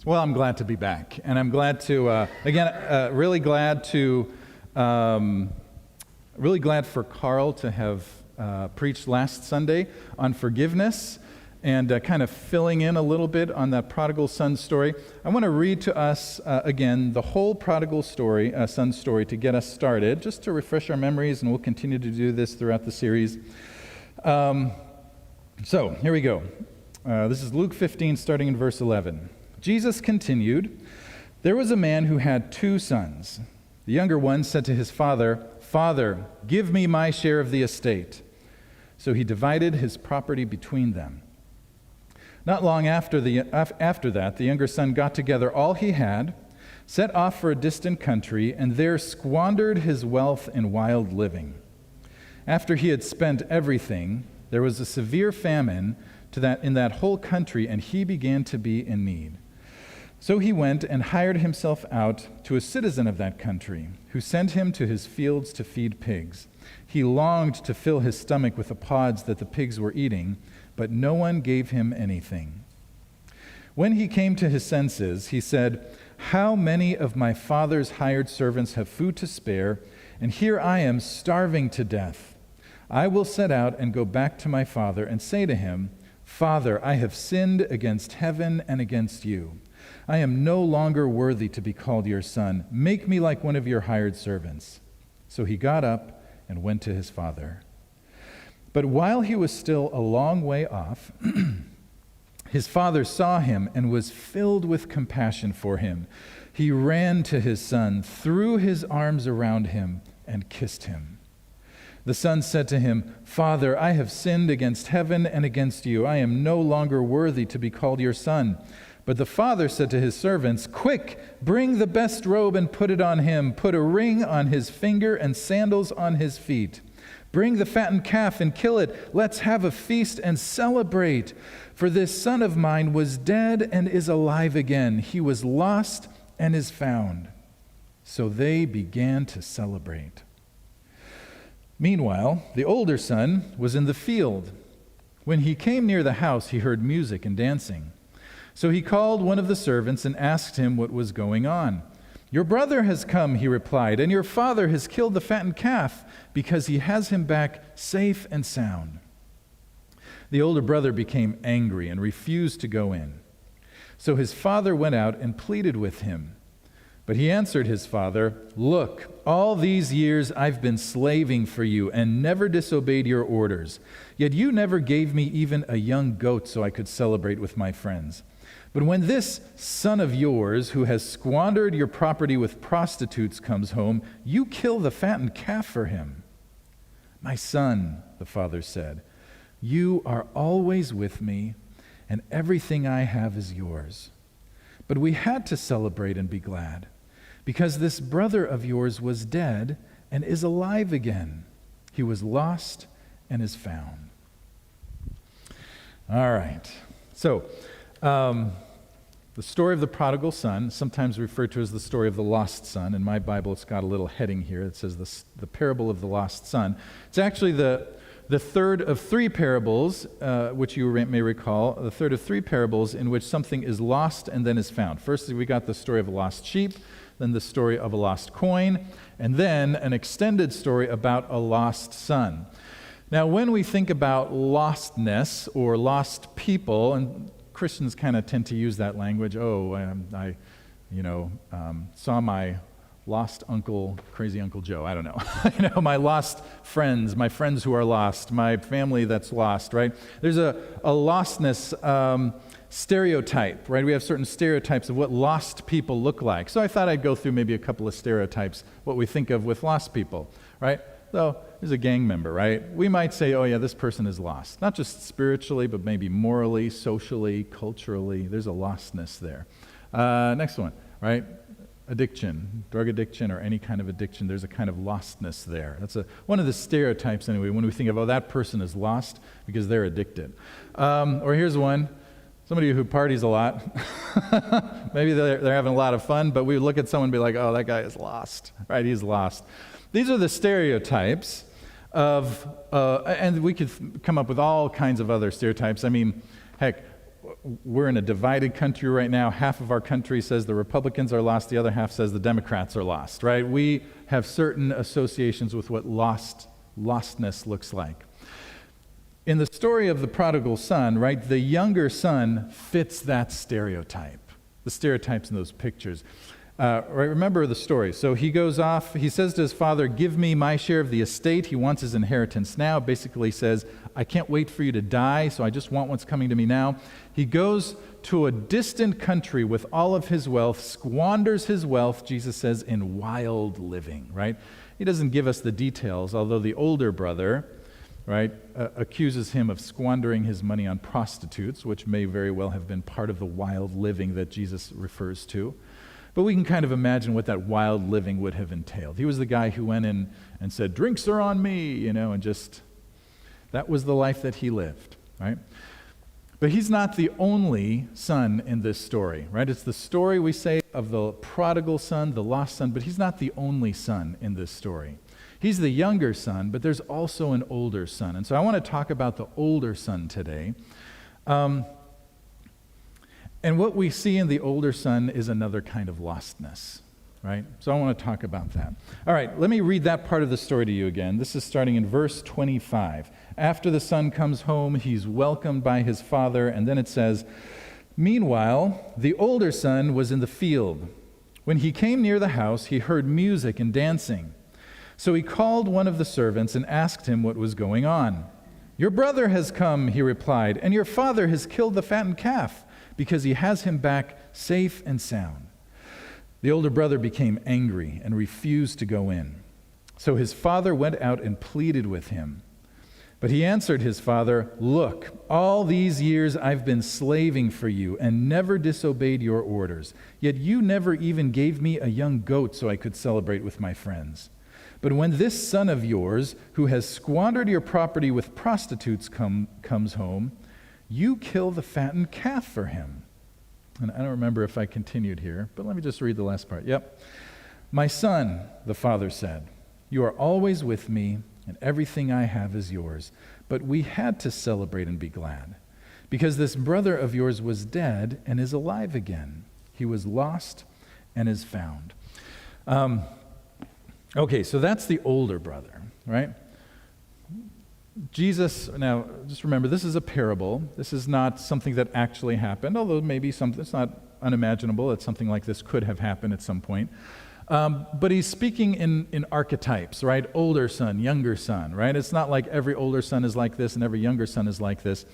Well, I'm glad to be back, and I'm glad to, really glad for Carl to have preached last Sunday on forgiveness and kind of filling in a little bit on that prodigal son story. I want to read to us again the whole prodigal son story to get us started, just to refresh our memories, and we'll continue to do this throughout the series. So here we go. This is Luke 15, starting in verse 11. Jesus continued, "There was a man who had 2 sons. The younger one said to his father, 'Father, give me my share of the estate.' So he divided his property between them. Not long after that, the younger son got together all he had, set off for a distant country, and there squandered his wealth in wild living. After he had spent everything, there was a severe famine in that whole country, and he began to be in need. So he went and hired himself out to a citizen of that country, who sent him to his fields to feed pigs. He longed to fill his stomach with the pods that the pigs were eating, but no one gave him anything. When he came to his senses, he said, 'How many of my father's hired servants have food to spare, and here I am starving to death. I will set out and go back to my father and say to him, Father, I have sinned against heaven and against you. I am no longer worthy to be called your son. Make me like one of your hired servants.' So he got up and went to his father. But while he was still a long way off, his father saw him and was filled with compassion for him. He ran to his son, threw his arms around him, and kissed him. The son said to him, 'Father, I have sinned against heaven and against you. I am no longer worthy to be called your son.' But the father said to his servants, 'Quick, bring the best robe and put it on him. Put a ring on his finger and sandals on his feet. Bring the fattened calf and kill it. Let's have a feast and celebrate. For this son of mine was dead and is alive again. He was lost and is found.' So they began to celebrate. Meanwhile, the older son was in the field. When he came near the house, he heard music and dancing. So he called one of the servants and asked him what was going on. 'Your brother has come,' he replied, 'and your father has killed the fattened calf because he has him back safe and sound.' The older brother became angry and refused to go in. So his father went out and pleaded with him. But he answered his father, 'Look, all these years I've been slaving for you and never disobeyed your orders. Yet you never gave me even a young goat so I could celebrate with my friends. But when this son of yours, who has squandered your property with prostitutes, comes home, you kill the fattened calf for him.' 'My son,' the father said, 'you are always with me, and everything I have is yours. But we had to celebrate and be glad, because this brother of yours was dead and is alive again. He was lost and is found.'" All right. So, the story of the prodigal son, sometimes referred to as the story of the lost son. In my Bible, it's got a little heading here that says the parable of the lost son. It's actually the third of 3 parables, which you may recall, the third of 3 parables in which something is lost and then is found. First, we got the story of a lost sheep, then the story of a lost coin, and then an extended story about a lost son. Now, when we think about lostness or lost people, and Christians kind of tend to use that language. I saw my lost uncle, crazy Uncle Joe. I don't know. My lost friends, my friends who are lost, my family that's lost, right? There's a lostness stereotype, right? We have certain stereotypes of what lost people look like. So I thought I'd go through maybe a couple of stereotypes, what we think of with lost people, right? So there's a gang member, right? We might say, oh yeah, this person is lost. Not just spiritually, but maybe morally, socially, culturally. There's a lostness there. Next one, right? Addiction, drug addiction or any kind of addiction. There's a kind of lostness there. That's one of the stereotypes anyway when we think of, that person is lost because they're addicted. Or here's one. Somebody who parties a lot. Maybe they're having a lot of fun, but we would look at someone and be like, oh, that guy is lost, right? He's lost. These are the stereotypes of, and we could come up with all kinds of other stereotypes. I mean, heck, we're in a divided country right now. Half of our country says the Republicans are lost. The other half says the Democrats are lost, right? We have certain associations with what lostness looks like. In the story of the prodigal son, right, the younger son fits that stereotype, the stereotypes in those pictures. Right, remember the story. So he goes off, he says to his father, give me my share of the estate. He wants his inheritance now. Basically says, I can't wait for you to die, so I just want what's coming to me now. He goes to a distant country with all of his wealth, squanders his wealth, Jesus says, in wild living, right? He doesn't give us the details, although the older brother, right, accuses him of squandering his money on prostitutes, which may very well have been part of the wild living that Jesus refers to. But we can kind of imagine what that wild living would have entailed. He was the guy who went in and said, drinks are on me, and just, that was the life that he lived, right? But he's not the only son in this story, right? It's the story, we say, of the prodigal son, the lost son, but he's not the only son in this story. He's the younger son, but there's also an older son. And so I want to talk about the older son today. And what we see in the older son is another kind of lostness, right? So I want to talk about that. All right, let me read that part of the story to you again. This is starting in verse 25. After the son comes home, he's welcomed by his father, and then it says, meanwhile, the older son was in the field. When he came near the house, he heard music and dancing. So he called one of the servants and asked him what was going on. Your brother has come, he replied, and your father has killed the fattened calf, because he has him back safe and sound. The older brother became angry and refused to go in. So his father went out and pleaded with him. But he answered his father, look, all these years I've been slaving for you and never disobeyed your orders. Yet you never even gave me a young goat so I could celebrate with my friends. But when this son of yours, who has squandered your property with prostitutes, comes home, you kill the fattened calf for him. And I don't remember if I continued here, but let me just read the last part. Yep. My son, the father said, you are always with me, and everything I have is yours. But we had to celebrate and be glad, because this brother of yours was dead and is alive again. He was lost and is found. Okay, so that's the older brother, right? Jesus, now just remember, this is a parable. This is not something that actually happened, although maybe it's not unimaginable that something like this could have happened at some point. But he's speaking in archetypes, right? Older son, younger son, right? It's not like every older son is like this and every younger son is like this.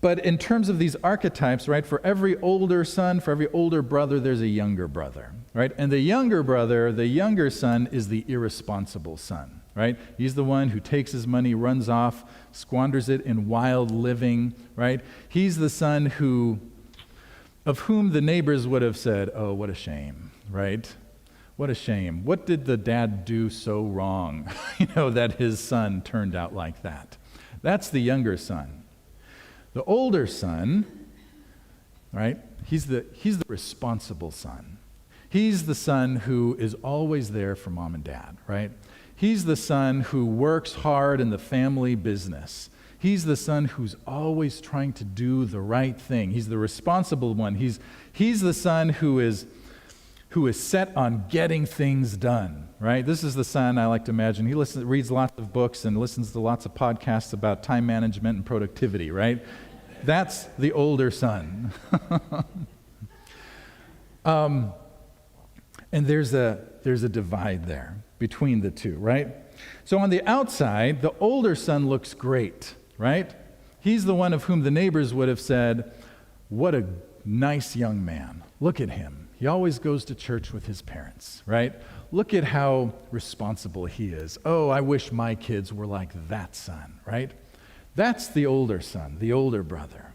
But in terms of these archetypes, right, for every older son, for every older brother, there's a younger brother, right? And the younger brother, the younger son, is the irresponsible son, right? He's the one who takes his money, runs off, squanders it in wild living, right? He's the son of whom the neighbors would have said, oh, what a shame, right? What a shame. What did the dad do so wrong, that his son turned out like that? That's the younger son. The older son, right, he's the responsible son. He's the son who is always there for mom and dad, right? He's the son who works hard in the family business. He's the son who's always trying to do the right thing. He's the responsible one. He's the son who is set on getting things done, right? This is the son I like to imagine. He reads lots of books and listens to lots of podcasts about time management and productivity, right? That's the older son. And there's a divide there between the two, right? So on the outside, the older son looks great, right? He's the one of whom the neighbors would have said, what a nice young man. Look at him. He always goes to church with his parents, right? Look at how responsible he is. Oh, I wish my kids were like that son, right? That's the older son, the older brother.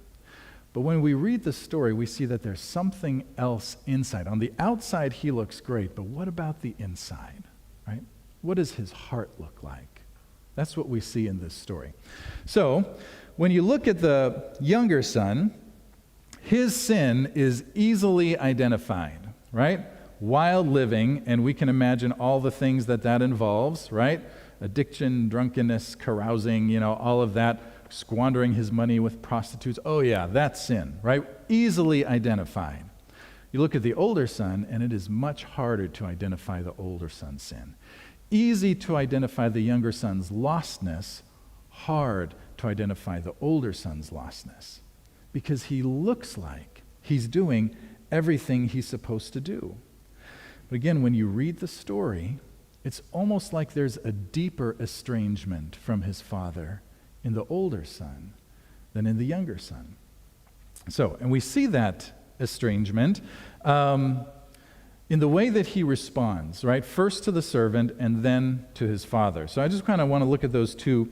But when we read the story, we see that there's something else inside. On the outside, he looks great, but what about the inside, right? What does his heart look like? That's what we see in this story. So, when you look at the younger son, his sin is easily identified, right? Wild living, and we can imagine all the things that involves, right? Addiction, drunkenness, carousing, all of that squandering his money with prostitutes. Oh yeah, that's sin, right? Easily identified. You look at the older son, and it is much harder to identify the older son's sin. Easy to identify the younger son's lostness, hard to identify the older son's lostness, because he looks like he's doing everything he's supposed to do. But again, when you read the story, it's almost like there's a deeper estrangement from his father in the older son than in the younger son. So, and we see that estrangement in the way that he responds, right? First to the servant and then to his father. So I just kind of want to look at those two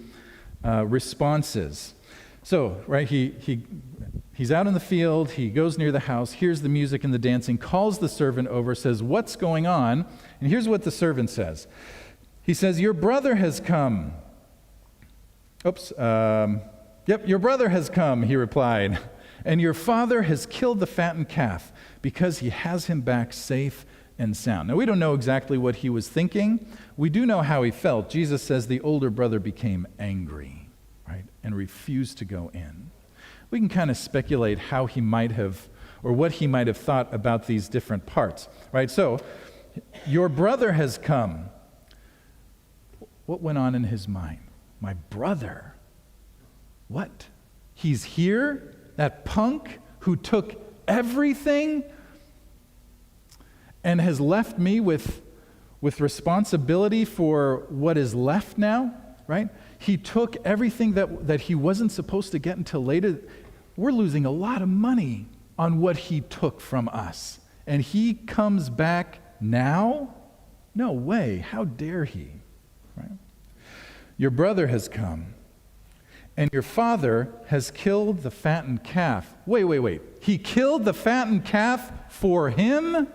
responses. So, right, he's out in the field, he goes near the house, hears the music and the dancing, calls the servant over, says, "What's going on?" And here's what the servant says. He says, "Your brother has come." "Yep, your brother has come," he replied. "And your father has killed the fattened calf because he has him back safe and sound." Now, we don't know exactly what he was thinking. We do know how he felt. Jesus says the older brother became angry, right, and refused to go in. We can kind of speculate how he might have, or what he might have thought about these different parts, right? So, your brother has come. What went on in his mind? My brother? What? He's here? That punk who took everything and has left me with responsibility for what is left now, right? He took everything that he wasn't supposed to get until later. We're losing a lot of money on what he took from us. And he comes back now? No way. How dare he? Right? Your brother has come, and your father has killed the fattened calf. Wait. He killed the fattened calf for him?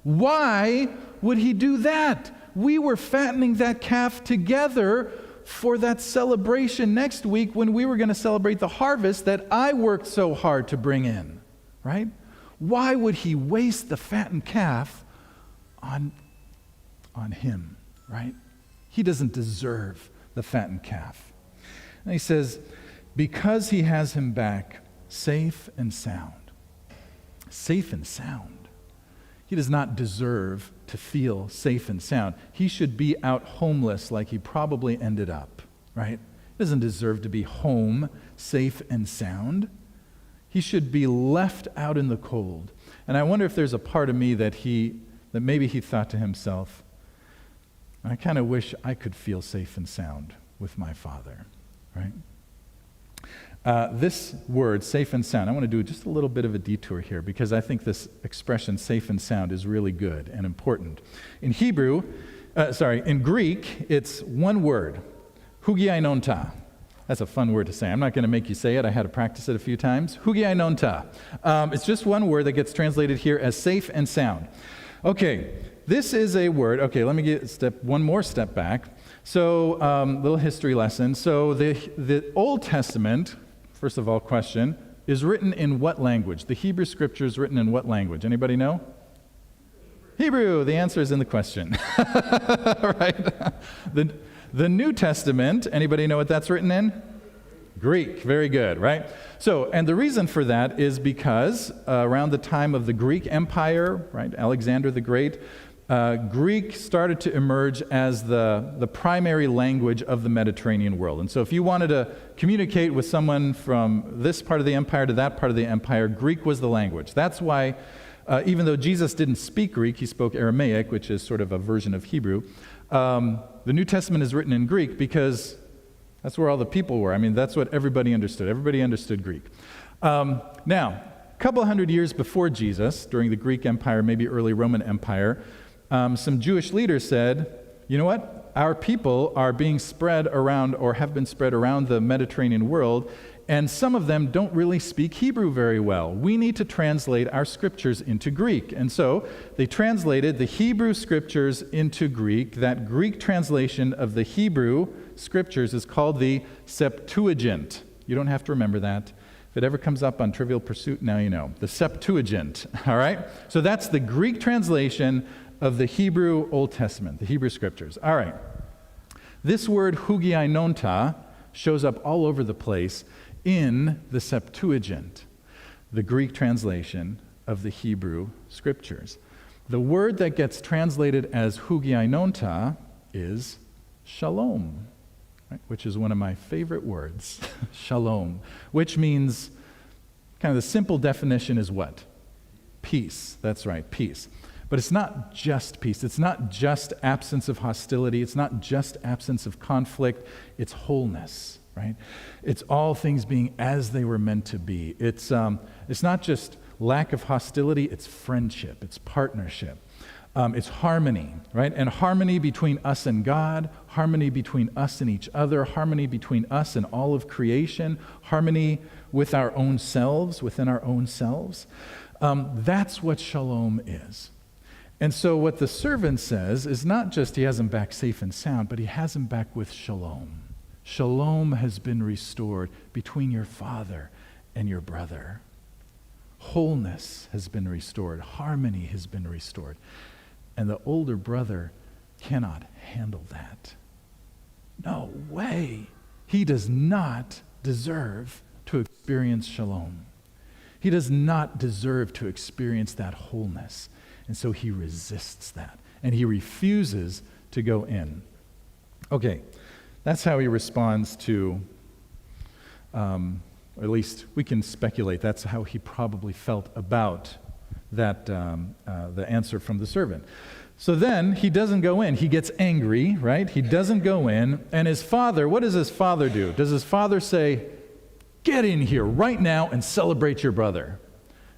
Why would he do that? We were fattening that calf together for that celebration next week when we were going to celebrate the harvest that I worked so hard to bring in, right? Why would he waste the fattened calf on him, right? He doesn't deserve the fattened calf. And he says, because he has him back safe and sound. Safe and sound. He does not deserve to feel safe and sound. He should be out homeless like he probably ended up, right? He doesn't deserve to be home, safe and sound. He should be left out in the cold. And I wonder if there's a part of me that maybe he thought to himself, I kind of wish I could feel safe and sound with my father, right? This word, safe and sound, I want to do just a little bit of a detour here because I think this expression, safe and sound, is really good and important. In Greek, it's one word, hugiainonta. That's a fun word to say. I'm not going to make you say it. I had to practice it a few times. Hugiainonta. It's just one word that gets translated here as safe and sound. Okay, this is a word. Okay, let me get one more step back. So, little history lesson. So, the Old Testament, first of all, question, is written in what language? The Hebrew Scripture is written in what language? Anybody know? Hebrew. The answer is in the question. Right? The New Testament, anybody know what that's written in? Greek. Very good, right? So, and the reason for that is because around the time of the Greek Empire, right, Alexander the Great, Greek started to emerge as the primary language of the Mediterranean world. And so if you wanted to communicate with someone from this part of the empire to that part of the empire, Greek was the language. That's why, even though Jesus didn't speak Greek, he spoke Aramaic, which is sort of a version of Hebrew. The New Testament is written in Greek because that's where all the people were. I mean, that's what everybody understood. Everybody understood Greek. Now, a couple hundred years before Jesus, during the Greek Empire, maybe early Roman Empire, some Jewish leaders said, you know what? Our people are being spread around or have been spread around the Mediterranean world, and some of them don't really speak Hebrew very well. We need to translate our scriptures into Greek. And so they translated the Hebrew scriptures into Greek. That Greek translation of the Hebrew scriptures is called the Septuagint. You don't have to remember that. If it ever comes up on Trivial Pursuit, now you know. The Septuagint, all right? So that's the Greek translation of the Hebrew Old Testament, the Hebrew Scriptures. All right. This word hugiainonta shows up all over the place in the Septuagint, the Greek translation of the Hebrew Scriptures. The word that gets translated as hugiainonta is shalom, right? Which is one of my favorite words, shalom, which means, kind of the simple definition is what? Peace. That's right, peace. But it's not just peace. It's not just absence of hostility. It's not just absence of conflict. It's wholeness, right? It's all things being as they were meant to be. It's not just lack of hostility. It's friendship. It's partnership. It's harmony, right? And harmony between us and God, harmony between us and each other, harmony between us and all of creation, harmony with our own selves, within our own selves. That's what shalom is. And so what the servant says is not just he has him back safe and sound, but he has him back with shalom. Shalom has been restored between your father and your brother. Wholeness has been restored. Harmony has been restored. And the older brother cannot handle that. No way. He does not deserve to experience shalom. He does not deserve to experience that wholeness. And so he resists that. And he refuses to go in. Okay, that's how he responds to, or at least we can speculate, that's how he probably felt about that, the answer from the servant. So then he doesn't go in. He gets angry, right? He doesn't go in. And his father, what does his father do? Does his father say, get in here right now and celebrate your brother?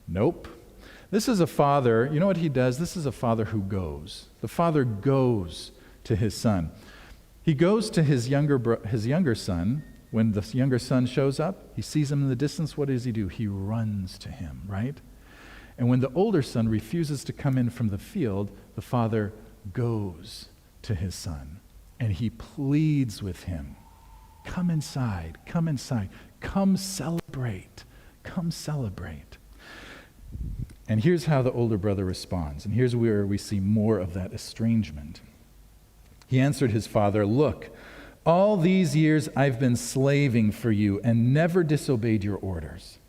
Nope. This is a father, you know what he does? This is a father who goes. The father goes to his son. He goes to his younger son. When the younger son shows up, he sees him in the distance. What does he do? He runs to him, right? And when the older son refuses to come in from the field, the father goes to his son. And he pleads with him, come inside, come inside, come celebrate, come celebrate. And here's how the older brother responds. And here's where we see more of that estrangement. He answered his father, look, all these years I've been slaving for you and never disobeyed your orders.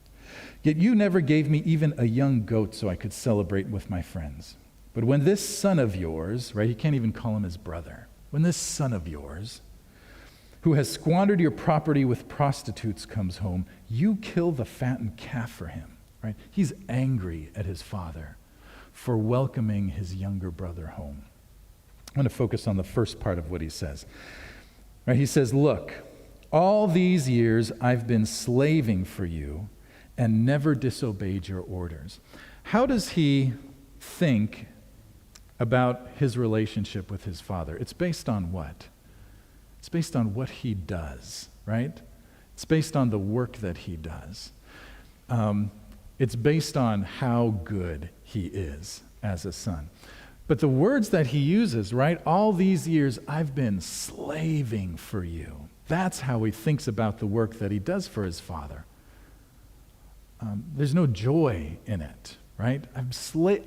Yet you never gave me even a young goat so I could celebrate with my friends. But when this son of yours, right, he can't even call him his brother. When this son of yours, who has squandered your property with prostitutes, comes home, you kill the fattened calf for him. Right? He's angry at his father for welcoming his younger brother home. I'm going to focus on the first part of what he says. Right? He says, look, all these years I've been slaving for you and never disobeyed your orders. How does he think about his relationship with his father? It's based on what? It's based on what he does, right? It's based on the work that he does. It's based on how good he is as a son. But the words that he uses, right? All these years I've been slaving for you. That's how he thinks about the work that he does for his father. There's no joy in it, right?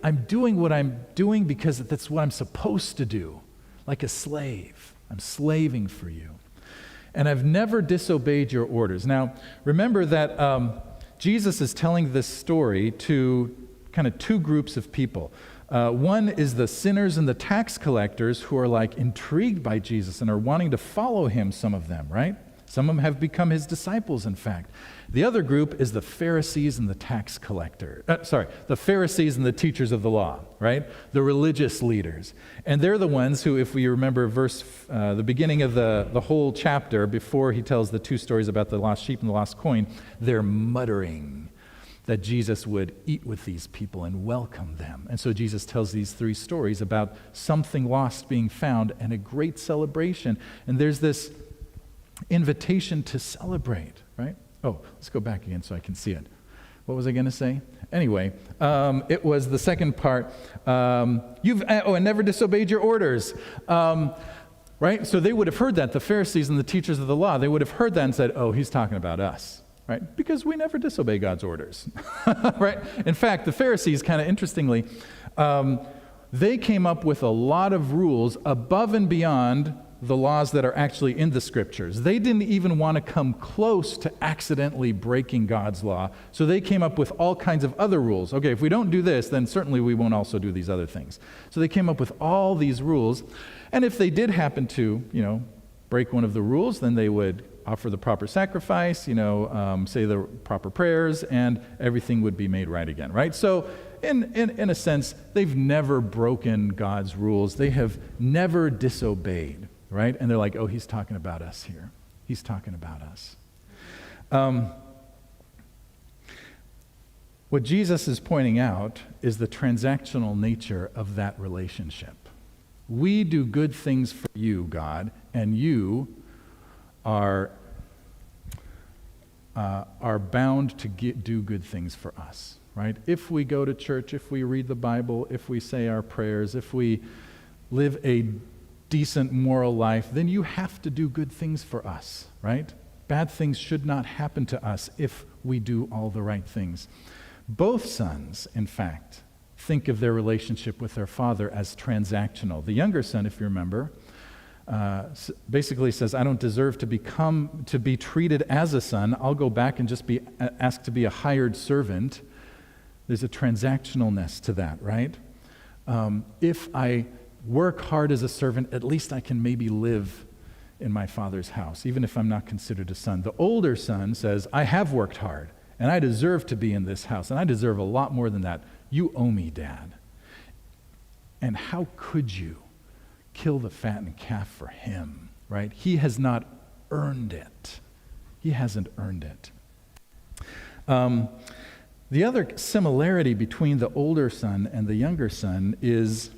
I'm doing what I'm doing because that's what I'm supposed to do, like a slave. I'm slaving for you. And I've never disobeyed your orders. Now, remember that Jesus is telling this story to kind of two groups of people. One is the sinners and the tax collectors who are like intrigued by Jesus and are wanting to follow him, some of them, right? Some of them have become his disciples, in fact. The other group is the Pharisees and the tax collector. The Pharisees and the teachers of the law, right? The religious leaders. And they're the ones who, if we remember the beginning of the whole chapter, before he tells the two stories about the lost sheep and the lost coin, they're muttering that Jesus would eat with these people and welcome them. And so Jesus tells these three stories about something lost being found and a great celebration. And there's this invitation to celebrate, right? Oh, let's go back again so I can see it. What was I going to say? Anyway, it was the second part. And never disobeyed your orders. Right? So they would have heard that, the Pharisees and the teachers of the law, they would have heard that and said, oh, he's talking about us. Right? Because we never disobey God's orders. Right? In fact, the Pharisees, kind of interestingly, they came up with a lot of rules above and beyond the laws that are actually in the scriptures. They didn't even want to come close to accidentally breaking God's law, so they came up with all kinds of other rules. Okay, if we don't do this, then certainly we won't also do these other things. So they came up with all these rules, and if they did happen to, break one of the rules, then they would offer the proper sacrifice, say the proper prayers, and everything would be made right again, right? So in a sense, they've never broken God's rules. They have never disobeyed, right? And they're like, oh, he's talking about us here. He's talking about us. What Jesus is pointing out is the transactional nature of that relationship. We do good things for you, God, and you are bound to do good things for us, right? If we go to church, if we read the Bible, if we say our prayers, if we live a decent moral life, then you have to do good things for us, right? Bad things should not happen to us if we do all the right things. Both sons, in fact, think of their relationship with their father as transactional. The younger son, if you remember, basically says, I don't deserve to be treated as a son. I'll go back and just be asked to be a hired servant. There's a transactionalness to that, right? If I work hard as a servant, at least I can maybe live in my father's house, even if I'm not considered a son. The older son says, I have worked hard, and I deserve to be in this house, and I deserve a lot more than that. You owe me, Dad. And how could you kill the fattened calf for him, right? He has not earned it. He hasn't earned it. The other similarity between the older son and the younger son is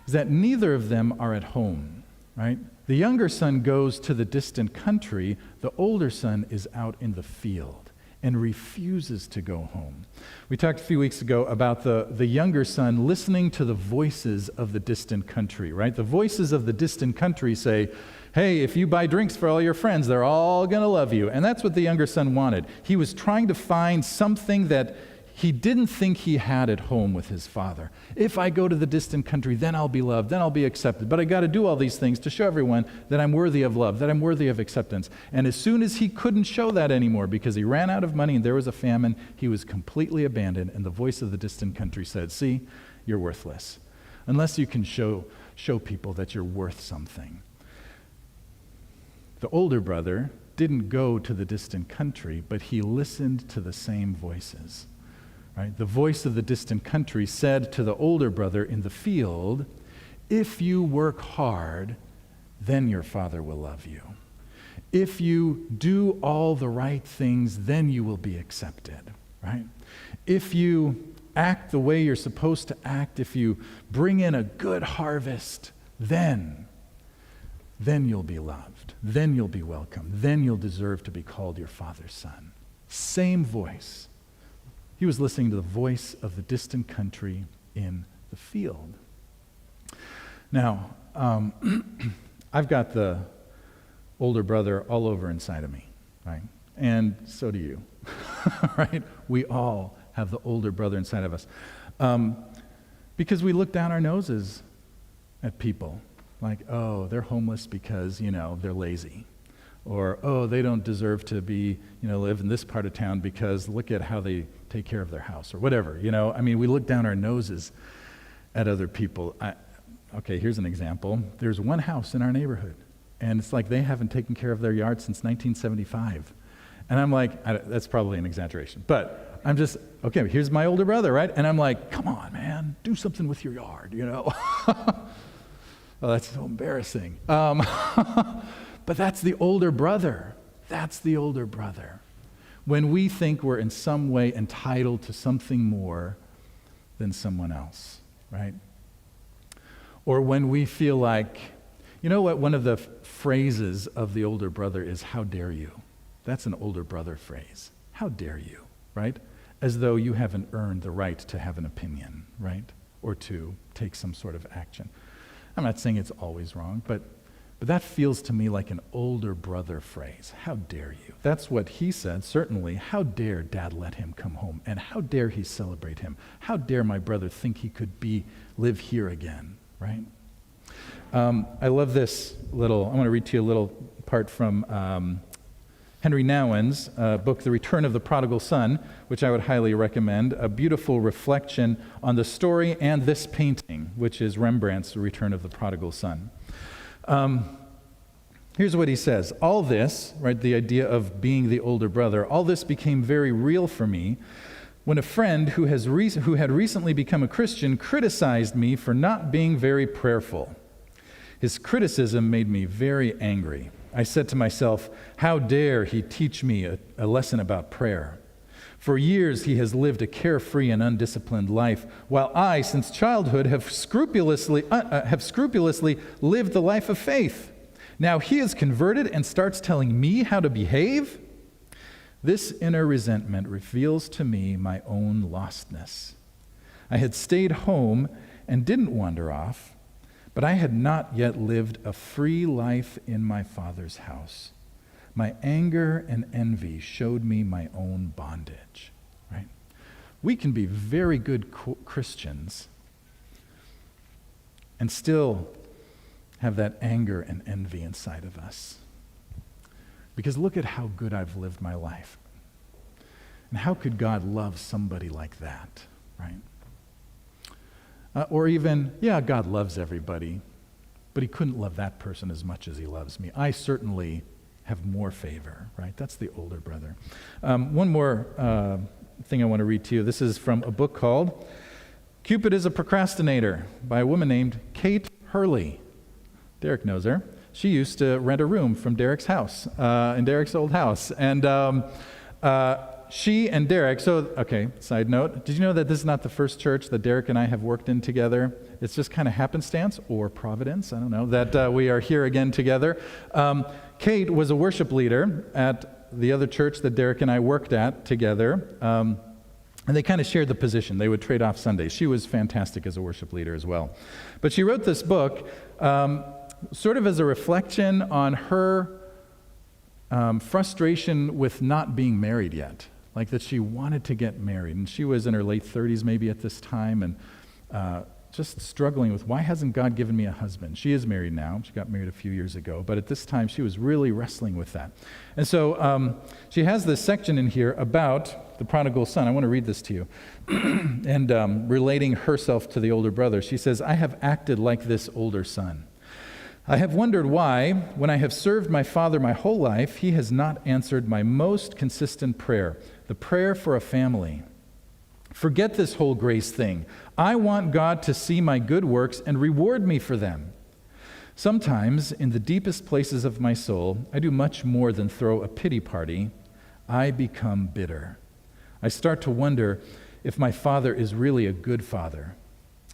that neither of them are at home, right? The younger son goes to the distant country. The older son is out in the field and refuses to go home. We talked a few weeks ago about the younger son listening to the voices of the distant country, right? The voices of the distant country say, hey, if you buy drinks for all your friends, they're all going to love you. And that's what the younger son wanted. He was trying to find something that he didn't think he had at home with his father. If I go to the distant country, then I'll be loved, then I'll be accepted. But I got to do all these things to show everyone that I'm worthy of love, that I'm worthy of acceptance. And as soon as he couldn't show that anymore because he ran out of money and there was a famine, he was completely abandoned. And the voice of the distant country said, see, you're worthless. Unless you can show people that you're worth something. The older brother didn't go to the distant country, but he listened to the same voices. Right? The voice of the distant country said to the older brother in the field, if you work hard, then your father will love you. If you do all the right things, then you will be accepted. Right? If you act the way you're supposed to act, if you bring in a good harvest, then you'll be loved. Then you'll be welcome. Then you'll deserve to be called your father's son. Same voice. He was listening to the voice of the distant country in the field. Now, I've got the older brother all over inside of me, right? And so do you, right? We all have the older brother inside of us. Because we look down our noses at people like, oh, they're homeless because, they're lazy. Or, oh, they don't deserve to be, live in this part of town because look at how they take care of their house or whatever, we look down our noses at other people. Okay, here's an example. There's one house in our neighborhood, and it's like they haven't taken care of their yard since 1975. And I'm like, that's probably an exaggeration, but I'm just, okay, here's my older brother, right? And I'm like, come on, man, do something with your yard, Oh, that's so embarrassing. But that's the older brother. That's the older brother. When we think we're in some way entitled to something more than someone else, right? Or when we feel like, what one of the phrases of the older brother is, how dare you? That's an older brother phrase. How dare you, right? As though you haven't earned the right to have an opinion, right? Or to take some sort of action. I'm not saying it's always wrong, but that feels to me like an older brother phrase. How dare you? That's what he said, certainly. How dare Dad let him come home? And how dare he celebrate him? How dare my brother think he could live here again, right? I love this I want to read to you a little part from Henry Nouwen's book, The Return of the Prodigal Son, which I would highly recommend, a beautiful reflection on the story and this painting, which is Rembrandt's The Return of the Prodigal Son. Here's what he says. All this, right, the idea of being the older brother, all this became very real for me when a friend who had recently become a Christian criticized me for not being very prayerful. His criticism made me very angry. I said to myself, how dare he teach me a lesson about prayer? For years he has lived a carefree and undisciplined life, while I, since childhood, have scrupulously lived the life of faith. Now he is converted and starts telling me how to behave? This inner resentment reveals to me my own lostness. I had stayed home and didn't wander off, but I had not yet lived a free life in my Father's house. My anger and envy showed me my own bondage. Right? We can be very good Christians and still have that anger and envy inside of us. Because look at how good I've lived my life. And how could God love somebody like that, right? Or even, God loves everybody, but he couldn't love that person as much as he loves me. I certainly have more favor, right? That's the older brother. One more thing I want to read to you. This is from a book called Cupid is a Procrastinator by a woman named Kate Hurley. Derek knows her. She used to rent a room from Derek's house, in Derek's old house. And she and Derek, side note, did you know that this is not the first church that Derek and I have worked in together? It's just kind of happenstance or providence, I don't know, that we are here again together. Kate was a worship leader at the other church that Derek and I worked at together. And they kind of shared the position. They would trade off Sundays. She was fantastic as a worship leader as well. But she wrote this book sort of as a reflection on her frustration with not being married yet. Like that she wanted to get married. And she was in her late 30s maybe at this time and just struggling with, why hasn't God given me a husband? She is married now. She got married a few years ago. But at this time, she was really wrestling with that. And so she has this section in here about the prodigal son. I want to read this to you. And relating herself to the older brother, she says, I have acted like this older son. I have wondered why, when I have served my father my whole life, he has not answered my most consistent prayer, the prayer for a family. Forget this whole grace thing. I want God to see my good works and reward me for them. Sometimes, in the deepest places of my soul, I do much more than throw a pity party. I become bitter. I start to wonder if my father is really a good father.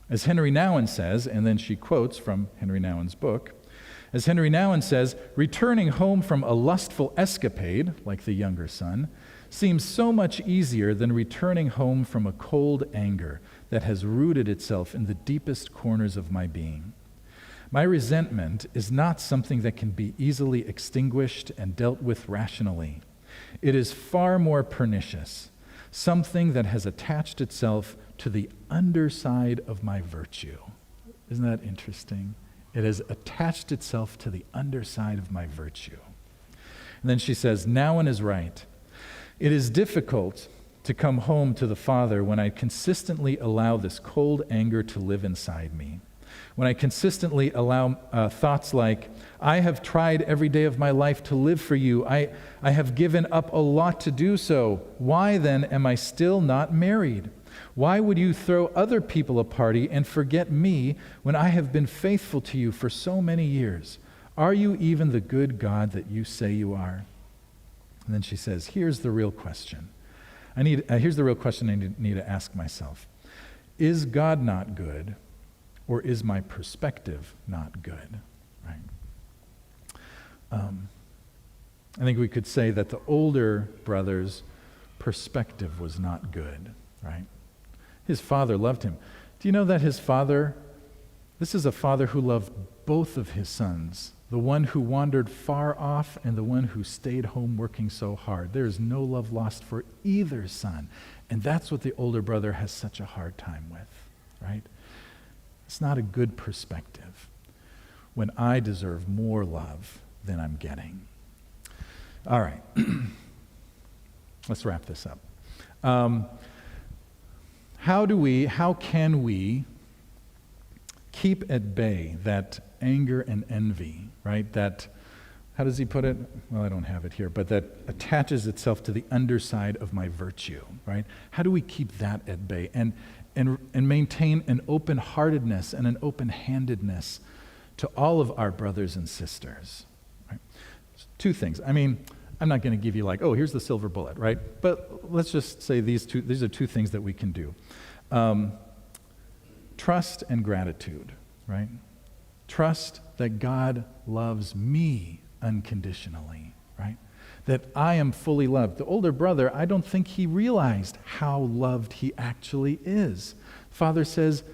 As Henry Nouwen says, and then she quotes from Henry Nouwen's book, as Henry Nouwen says, returning home from a lustful escapade, like the younger son, seems so much easier than returning home from a cold anger that has rooted itself in the deepest corners of my being. My resentment is not something that can be easily extinguished and dealt with rationally. It is far more pernicious, something that has attached itself to the underside of my virtue. Isn't that interesting? It has attached itself to the underside of my virtue. And then she says, Nouwen is right. It is difficult to come home to the Father when I consistently allow this cold anger to live inside me. When I consistently allow thoughts like, I have tried every day of my life to live for you. I have given up a lot to do so. Why then am I still not married? Why would you throw other people a party and forget me when I have been faithful to you for so many years? Are you even the good God that you say you are? And then she says, here's the real question. Here's the real question I need to ask myself. Is God not good, or is my perspective not good? Right? I think we could say that the older brother's perspective was not good, right? His father loved him. Do you know that this is a father who loved both of his sons, the one who wandered far off and the one who stayed home working so hard. There is no love lost for either son. And that's what the older brother has such a hard time with, right? It's not a good perspective. when I deserve more love than I'm getting. All right. Let's wrap this up. How can we keep at bay that anger and envy, right? That, how does he put it? Well, I don't have it here, but that attaches itself to the underside of my virtue, right? How do we keep that at bay and maintain an open-heartedness and an open-handedness to all of our brothers and sisters, right? Two things. I mean, I'm not going to give you like, oh, here's the silver bullet, right? But let's just say these are two things that we can do. Trust and gratitude, right? Trust that God loves me unconditionally, right? That I am fully loved. The older brother, I don't think he realized how loved he actually is. Father says,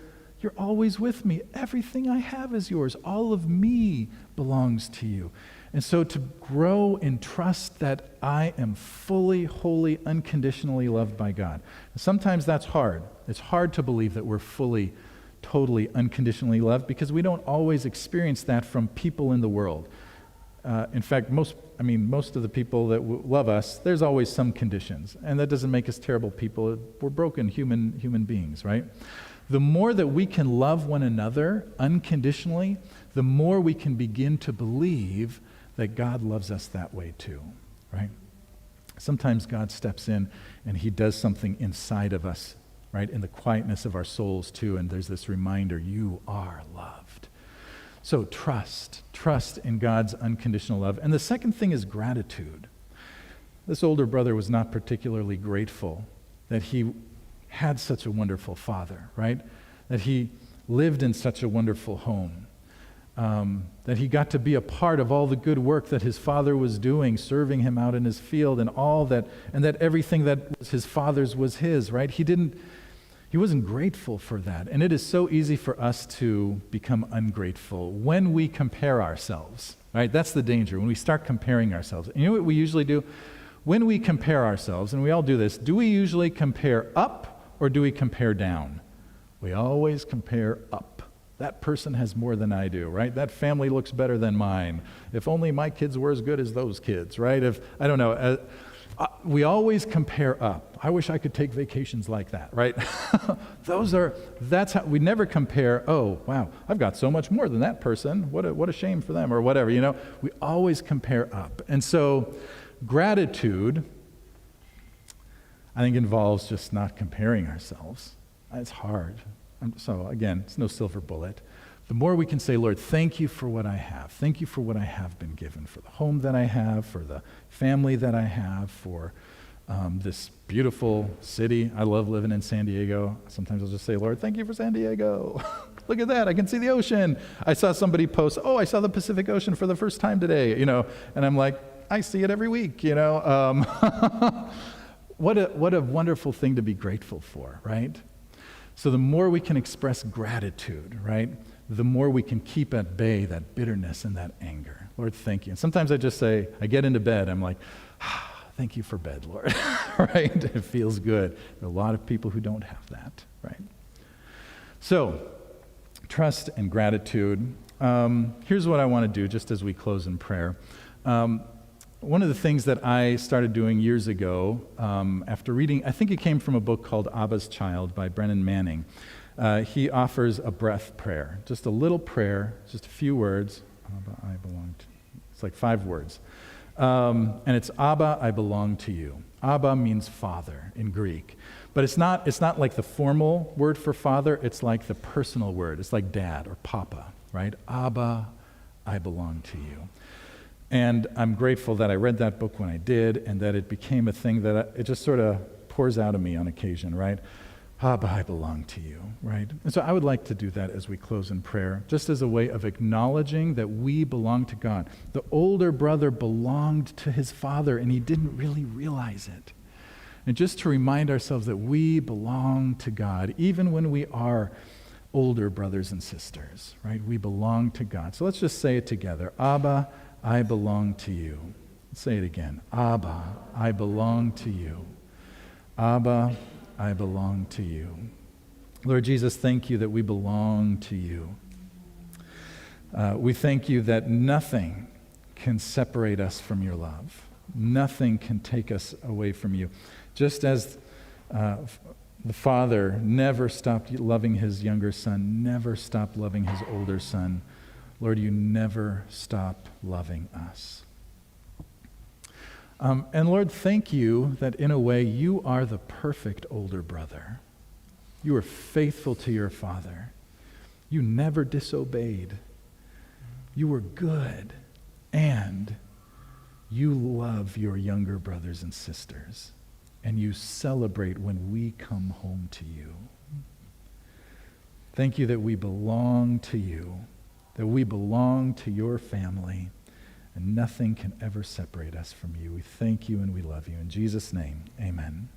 you're always with me. Everything I have is yours. All of me belongs to you. And so to grow in trust that I am fully, wholly, unconditionally loved by God. Sometimes that's hard. It's hard to believe that we're fully, totally, unconditionally loved because we don't always experience that from people in the world. In fact, most of the people that love us, there's always some conditions. And that doesn't make us terrible people. We're broken human beings, right? The more that we can love one another unconditionally, the more we can begin to believe that God loves us that way too, right? Sometimes God steps in and he does something inside of us, right? In the quietness of our souls too, and there's this reminder, you are loved. So trust in God's unconditional love. And the second thing is gratitude. This older brother was not particularly grateful that he had such a wonderful father, right? That he lived in such a wonderful home. That he got to be a part of all the good work that his father was doing, serving him out in his field and all that, and that everything that was his father's was his, right? He wasn't grateful for that. And it is so easy for us to become ungrateful when we compare ourselves, right? That's the danger, when we start comparing ourselves. And you know what we usually do? When we compare ourselves, and we all do this, do we usually compare up or do we compare down? We always compare up. That person has more than I do, right? That family looks better than mine. If only my kids were as good as those kids, right? We always compare up. I wish I could take vacations like that, right? That's how we never compare, oh, wow, I've got so much more than that person. What a shame for them or whatever, you know? We always compare up. And so gratitude, I think, involves just not comparing ourselves. It's hard. So again, it's no silver bullet. The more we can say, Lord, thank you for what I have. Thank you for what I have been given, for the home that I have, for the family that I have, for this beautiful city. I love living in San Diego. Sometimes I'll just say, Lord, thank you for San Diego. Look at that. I can see the ocean. I saw somebody post, oh, I saw the Pacific Ocean for the first time today, you know, and I'm like, I see it every week, you know. What a wonderful thing to be grateful for, right? So the more we can express gratitude, right, the more we can keep at bay that bitterness and that anger. Lord, thank you. And sometimes I just say, I get into bed, I'm like, thank you for bed, Lord, right? It feels good. There are a lot of people who don't have that, right? So, trust and gratitude. Here's what I want to do just as we close in prayer. One of the things that I started doing years ago, after reading, I think it came from a book called Abba's Child by Brennan Manning. He offers a breath prayer, just a little prayer, just a few words. Abba, I belong to you. It's like 5 words. And it's Abba, I belong to you. Abba means father in Greek. But it's not like the formal word for father, it's like the personal word. It's like dad or papa, right? Abba, I belong to you. And I'm grateful that I read that book when I did, and that it became a thing that it just sort of pours out of me on occasion, right? Abba, I belong to you, right? And so I would like to do that as we close in prayer, just as a way of acknowledging that we belong to God. The older brother belonged to his father, and he didn't really realize it. And just to remind ourselves that we belong to God, even when we are older brothers and sisters, right? We belong to God. So let's just say it together. Abba, I belong to you. Let's say it again. Abba, I belong to you. Abba, I belong to you. Lord Jesus, thank you that we belong to you. We thank you that nothing can separate us from your love. Nothing can take us away from you. Just as the father never stopped loving his younger son, never stopped loving his older son, Lord, you never stop loving us. And Lord, thank you that in a way you are the perfect older brother. You were faithful to your father. You never disobeyed. You were good. And you love your younger brothers and sisters. And you celebrate when we come home to you. Thank you that we belong to you, that we belong to your family, and nothing can ever separate us from you. We thank you and we love you. In Jesus' name, amen.